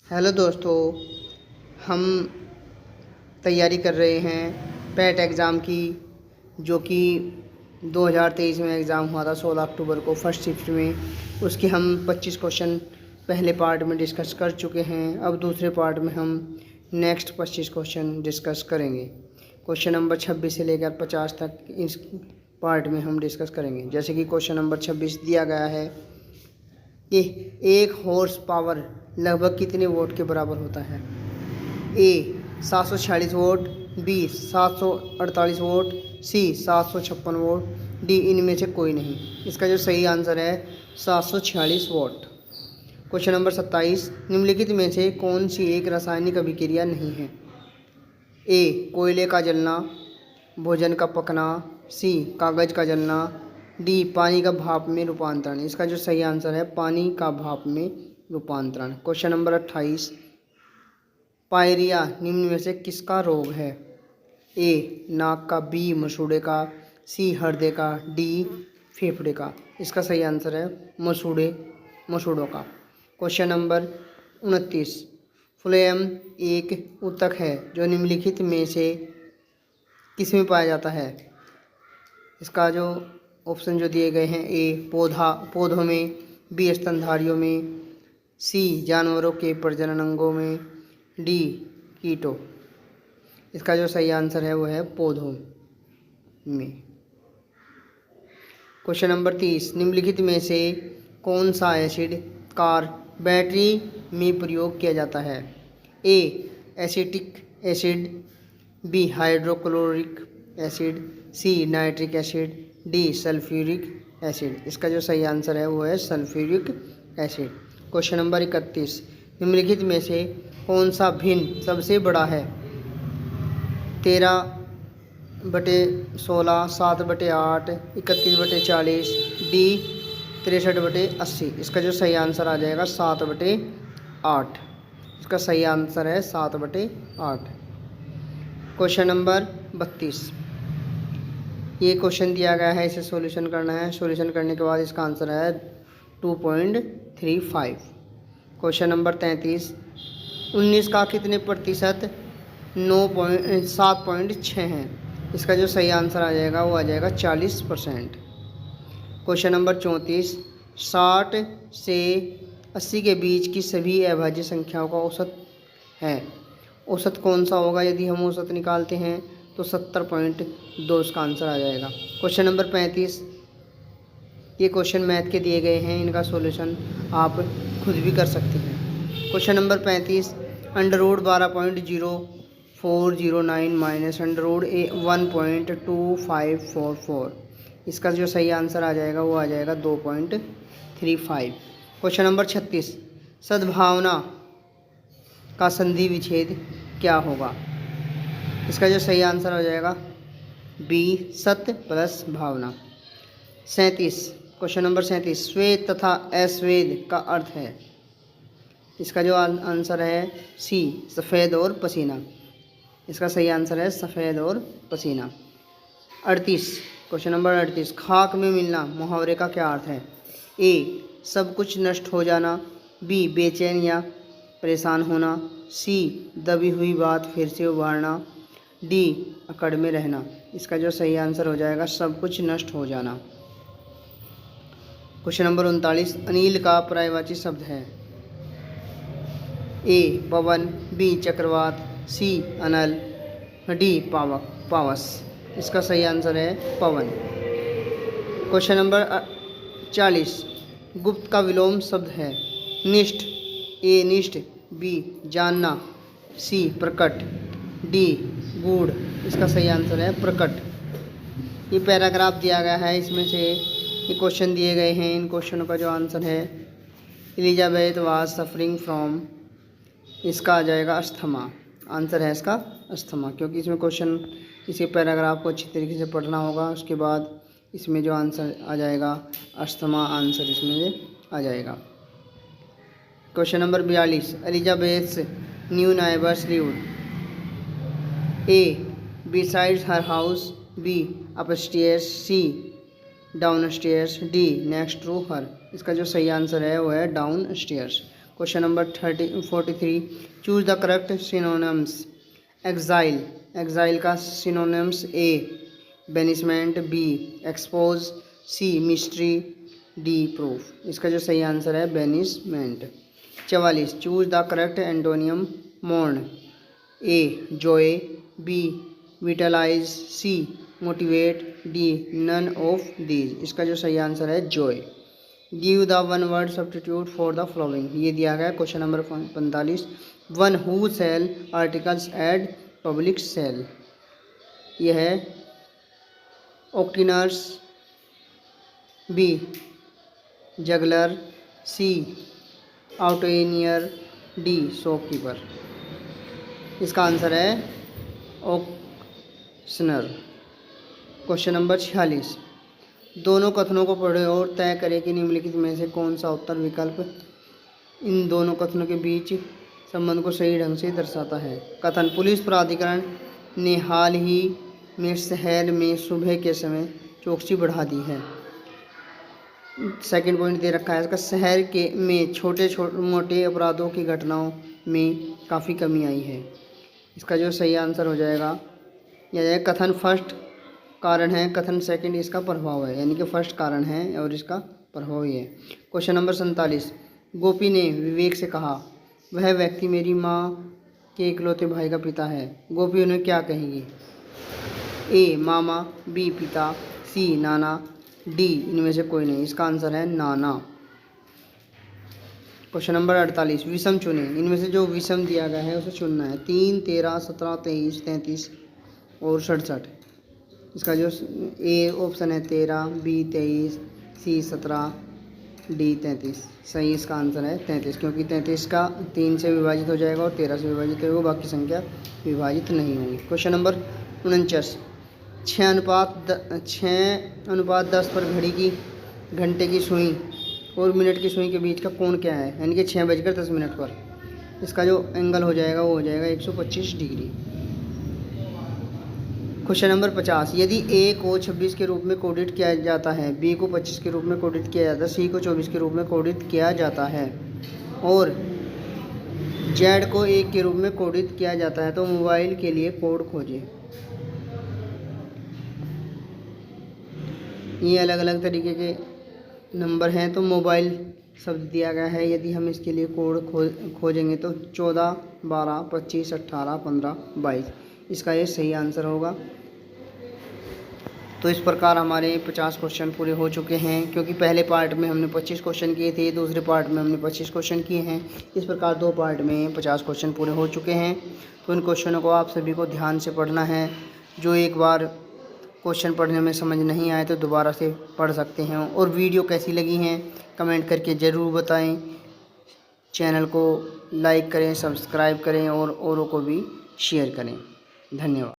Hello दोस्तों, हम तैयारी कर रहे हैं पैट एग्ज़ाम की, जो कि 2023 में एग्ज़ाम हुआ था 16 अक्टूबर को फर्स्ट शिफ्ट में। उसके हम 25 क्वेश्चन पहले पार्ट में डिस्कस कर चुके हैं। अब दूसरे पार्ट में हम नेक्स्ट 25 क्वेश्चन डिस्कस करेंगे। क्वेश्चन नंबर 26 से लेकर 50 तक इस पार्ट में हम डिस्कस करेंगे। जैसे कि क्वेश्चन नंबर 26 दिया गया है कि एक हॉर्स पावर लगभग कितने वोट के बराबर होता है। ए 746 वोट, बी 748 वोट, सी 756 वोट, डी इनमें से कोई नहीं। इसका जो सही आंसर है 746 वोट। क्वेश्चन नंबर 27, निम्नलिखित में से कौन सी एक रासायनिक अभिक्रिया नहीं है। ए कोयले का जलना, भोजन का पकना, सी कागज़ का जलना, डी पानी का भाप में रूपांतरण। इसका जो सही आंसर है पानी का भाप में रूपांतरण। क्वेश्चन नंबर 28, पायरिया निम्न में से किसका रोग है। ए नाक का, बी मसूड़े का, सी हृदय का, डी फेफड़े का। इसका सही आंसर है मसूड़ों का। क्वेश्चन नंबर 29, फ्लोएम एक ऊतक है जो निम्नलिखित में से किस में पाया जाता है। इसका जो ऑप्शन जो दिए गए हैं, ए पौधों में, बी स्तनधारियों में, सी जानवरों के प्रजनन अंगों में, डी कीटों। इसका जो सही आंसर है वो है पौधों में। क्वेश्चन नंबर 30, निम्नलिखित में से कौन सा एसिड कार बैटरी में प्रयोग किया जाता है। A acetic acid, B hydrochloric acid, C nitric acid, D sulphuric acid. इसका जो सही आंसर है वो है सल्फ्यूरिक एसिड। क्वेश्चन नंबर 31, निम्नलिखित में से कौन सा भिन्न सबसे बड़ा है। 13/16, 7/8, 31/40, डी 63/80। इसका जो सही आंसर आ जाएगा 7/8। इसका सही आंसर है 7/8। क्वेश्चन नंबर 32, ये क्वेश्चन दिया गया है, इसे सॉल्यूशन करना है। सॉल्यूशन करने के बाद इसका आंसर है 2.35। क्वेश्चन नंबर 33, 19 का कितने प्रतिशत 7.6 है। इसका जो सही आंसर आ जाएगा वो आ जाएगा 40%। क्वेश्चन नंबर 34, 60 से 80 के बीच की सभी अभाज्य संख्याओं का औसत है। औसत कौन सा होगा। यदि हम औसत निकालते हैं तो 70.2 इसका आंसर आ जाएगा। क्वेश्चन नंबर 35, ये क्वेश्चन मैथ के दिए गए हैं, इनका सॉल्यूशन आप खुद भी कर सकते हैं। Question number 35, under root 12.0409 minus under root 1.2544। इसका जो सही आंसर आ जाएगा वो आ जाएगा 2.35। क्वेश्चन नंबर 36, सद्भावना का संधि विच्छेद क्या होगा। इसका जो सही आंसर हो जाएगा बी सत्य प्लस भावना। 37, क्वेश्चन नंबर 37, श्वेत तथा अस्वेद का अर्थ है। इसका जो आंसर है सी सफ़ेद और पसीना। इसका सही आंसर है सफ़ेद और पसीना। 38, क्वेश्चन नंबर 38, खाक में मिलना मुहावरे का क्या अर्थ है। ए सब कुछ नष्ट हो जाना, बी बेचैन या परेशान होना, सी दबी हुई बात फिर से उभारना, डी अकड़ में रहना। इसका जो सही आंसर हो जाएगा सब कुछ नष्ट हो जाना। क्वेश्चन नंबर 39, अनिल का पर्यायवाची शब्द है। ए पवन, बी चक्रवात, सी अनल, डी पावस। इसका सही आंसर है पवन। क्वेश्चन नंबर 40, गुप्त का विलोम शब्द है। निष्ठ, ए निष्ठ, बी जानना, सी प्रकट, डी गूढ़। इसका सही आंसर है प्रकट। ये पैराग्राफ दिया गया है, इसमें से ये क्वेश्चन दिए गए हैं। इन क्वेश्चनों का जो आंसर है एलिजाबेथ वाज सफरिंग फ्रॉम, इसका आ जाएगा अस्थमा। आंसर है इसका अस्थमा, क्योंकि इसमें क्वेश्चन इसी पैराग्राफ को अच्छी तरीके से पढ़ना होगा। उसके बाद इसमें जो आंसर आ जाएगा अस्थमा, आंसर इसमें आ जाएगा। Question number 42, Elizabeth's new neighbours lived. A besides her house, B upstairs, C downstairs, D next to her. इसका जो सही आंसर है वो है downstairs. Question number 43, choose the correct synonyms. Exile, exile का synonyms A banishment, B expose, C mystery, D proof. इसका जो सही आंसर है banishment. 44, choose the correct antonym mourn. A joy, B vitalise, C motivate, D none of these. इसका जो सही answer है जॉय। Give the one word substitute for the following. ये दिया गया question number 45, one who sell articles at public sale. यह है ऑक्टिनर्स, बी जगलर, सी आउटोनियर, डी शॉपकीपर। इसका आंसर है ऑक्शनर। क्वेश्चन नंबर 46, दोनों कथनों को पढ़े और तय करें कि निम्नलिखित में से कौन सा उत्तर विकल्प इन दोनों कथनों के बीच संबंध को सही ढंग से दर्शाता है। कथन, पुलिस प्राधिकरण ने हाल ही में शहर में सुबह के समय चौकसी बढ़ा दी है। सेकंड पॉइंट दे रखा है इसका, शहर के में छोटे मोटे अपराधों की घटनाओं में काफ़ी कमी आई है। इसका जो सही आंसर हो जाएगा यह कथन फर्स्ट कारण है, कथन सेकंड इसका प्रभाव है, यानी कि फर्स्ट कारण है और इसका प्रभाव ही है। क्वेश्चन नंबर 47, गोपी ने विवेक से कहा, वह व्यक्ति मेरी माँ के इकलौते भाई का पिता है। गोपी उन्हें क्या कहेगी? ए मामा, बी पिता, सी नाना, डी इनमें से कोई नहीं। इसका आंसर है नाना। क्वेश्चन नंबर 48, विषम चुने। इनमें से जो विषम दिया गया है उसे चुनना है। 3, 13, 17, 23, 33 और 67। इसका जो ए ऑप्शन है 13, बी 23, सी 17, डी 33। सही इसका आंसर है 33, क्योंकि 33 का 3 से विभाजित हो जाएगा और 13 से विभाजित होगा, बाकी संख्या विभाजित नहीं होगी। क्वेश्चन नंबर 49, 6:10 पर घड़ी की घंटे की सुई और मिनट की सुई के बीच का कोण क्या है? यानी कि 6:10 पर इसका जो एंगल हो जाएगा वो हो जाएगा 125 डिग्री। क्वेश्चन नंबर 50, यदि ए को 26 के रूप में कोडित किया जाता है, बी को 25 के रूप में कोडित किया जाता है, सी को 24 के रूप में कोडित किया जाता है और जेड को 1 के रूप में कोडित किया जाता है, तो मोबाइल के लिए कोड खोजें। ये अलग अलग तरीके के नंबर हैं, तो मोबाइल शब्द दिया गया है। यदि हम इसके लिए कोड खोजेंगे तो 14, 12, 25, 18, 15, 22 इसका ये सही आंसर होगा। तो इस प्रकार हमारे 50 क्वेश्चन पूरे हो चुके हैं, क्योंकि पहले पार्ट में हमने 25 क्वेश्चन किए थे, दूसरे पार्ट में हमने 25 क्वेश्चन किए हैं। इस प्रकार 2 पार्ट में 50 क्वेश्चन पूरे हो चुके हैं। तो इन क्वेश्चनों को आप सभी को ध्यान से पढ़ना है। जो एक बार क्वेश्चन पढ़ने में समझ नहीं आए तो दोबारा से पढ़ सकते हैं। और वीडियो कैसी लगी हैं कमेंट करके ज़रूर बताएं। चैनल को लाइक करें, सब्सक्राइब करें और औरों को भी शेयर करें। धन्यवाद।